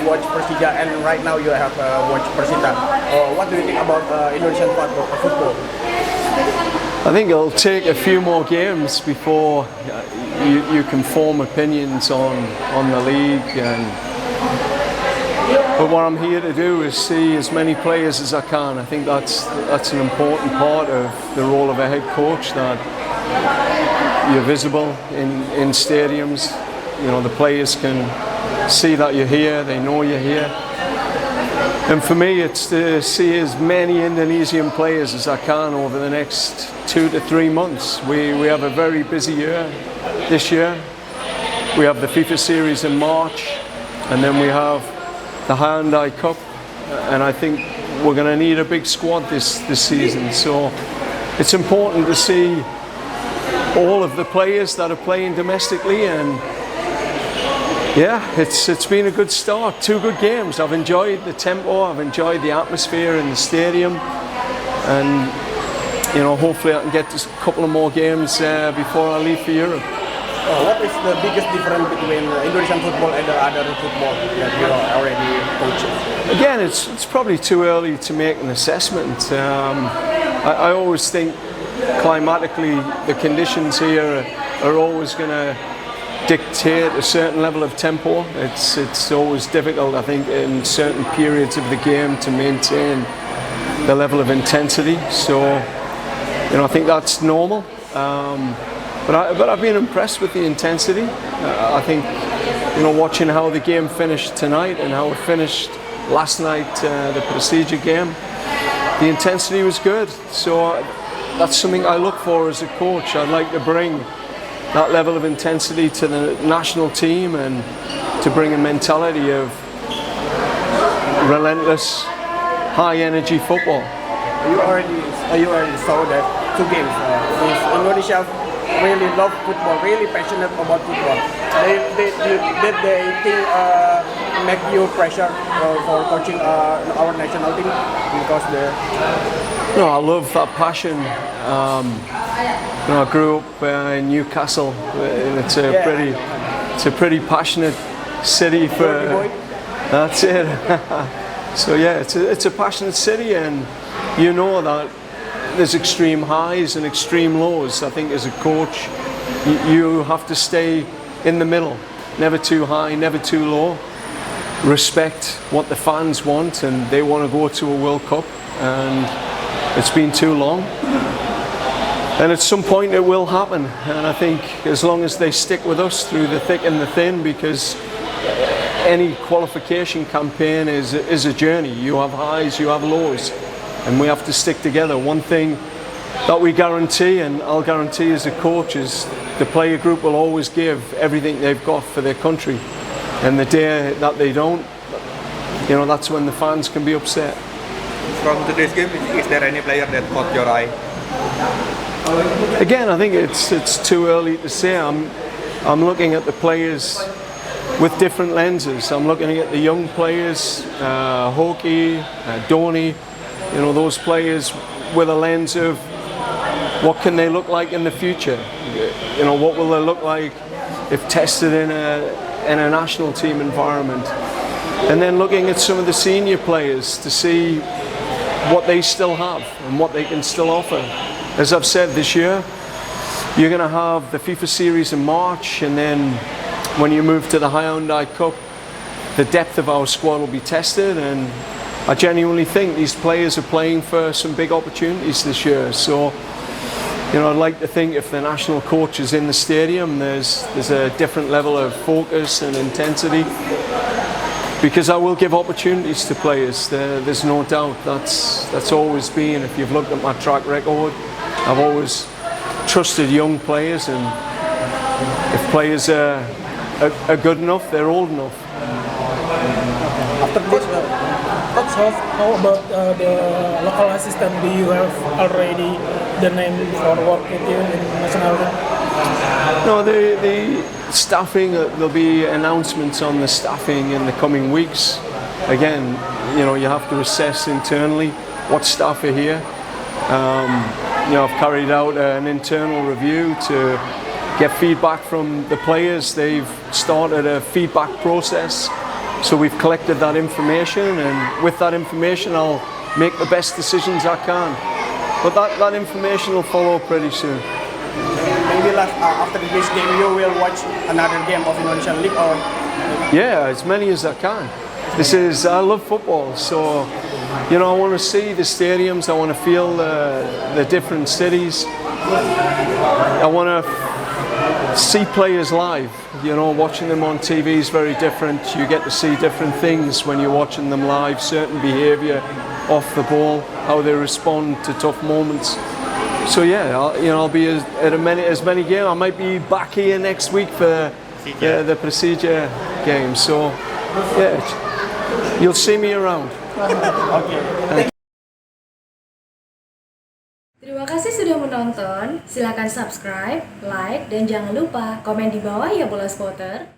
watch Persija, and right now you have watched Persita. What do you think about Indonesian football? I think it'll take a few more games before you can form opinions on the league. But what I'm here to do is see as many players as I can. I think that's an important part of the role of a head coach, that you're visible in stadiums. You know, the players can see that you're here, they know you're here. And for me, it's to see as many Indonesian players as I can over the next 2 to 3 months. We have a very busy year this year. We have the FIFA series in March, and then we have the Hyundai Cup, and I think we're going to need a big squad this season. So it's important to see all of the players that are playing domestically, and yeah, it's been a good start. 2 good games. I've enjoyed the tempo, I've enjoyed the atmosphere in the stadium, and you know, hopefully I can get just a couple of more games before I leave for Europe. What is the biggest difference between Indonesian football and the other football that you are already coaching? Again, it's probably too early to make an assessment. I always think climatically the conditions here are always going to dictate a certain level of tempo. It's always difficult, I think, in certain periods of the game to maintain the level of intensity. So, you know, I think that's normal. But I've been impressed with the intensity. I think, you know, watching how the game finished tonight and how it finished last night, the Persija game, the intensity was good. So that's something I look for as a coach. I'd like to bring that level of intensity to the national team, and to bring a mentality of relentless, high-energy football. You already saw that 2 games. Indonesia really love football, really passionate about football. Did they think make you pressure for coaching our national team because the? No, I love that passion. You know, I grew up in Newcastle, and it's a pretty passionate city for. That's it. So yeah, it's a passionate city, and you know that there's extreme highs and extreme lows. I think as a coach, you have to stay in the middle, never too high, never too low. Respect what the fans want, and they want to go to a World Cup, and it's been too long. And at some point it will happen, and I think as long as they stick with us through the thick and the thin, because any qualification campaign is a journey. You have highs, you have lows, and we have to stick together. One thing that we guarantee, and I'll guarantee as a coach, is the player group will always give everything they've got for their country. And the day that they don't, you know, that's when the fans can be upset. From today's game, is there any player that caught your eye? Again, I think it's too early to say. I'm looking at the players with different lenses. I'm looking at the young players, Hoki, Doni, you know, those players with a lens of what can they look like in the future. You know, what will they look like if tested in a national team environment. And then looking at some of the senior players to see what they still have and what they can still offer. As I've said, this year you're going to have the FIFA series in March, and then when you move to the Hyundai Cup, the depth of our squad will be tested, and I genuinely think these players are playing for some big opportunities this year. So, you know, I'd like to think if the national coach is in the stadium, there's a different level of focus and intensity, because I will give opportunities to players. There's no doubt. That's always been, if you've looked at my track record, I've always trusted young players, and if players are good enough, they're old enough. After this, how about the local assistant? Do you have already the name for work with you in national team? No, the staffing, there'll be announcements on the staffing in the coming weeks. Again, you know, you have to assess internally what staff are here. You know, I've carried out an internal review to get feedback from the players. They've started a feedback process So we've collected that information, and with that information I'll make the best decisions I can. But that information will follow pretty soon. Maybe after this game you will watch another game of Indonesian League or? Yeah, as many as I can. I love football, so you know, I want to see the stadiums, I want to feel the different cities. I want to see players live. You know, watching them on TV is very different. You get to see different things when you're watching them live, certain behaviour off the ball, how they respond to tough moments. So yeah, I'll be at as many games. I might be back here next week for the Persija game. So yeah, you'll see me around. Terima kasih sudah menonton. Silakan subscribe, like, dan jangan lupa komen di bawah ya bola spotter.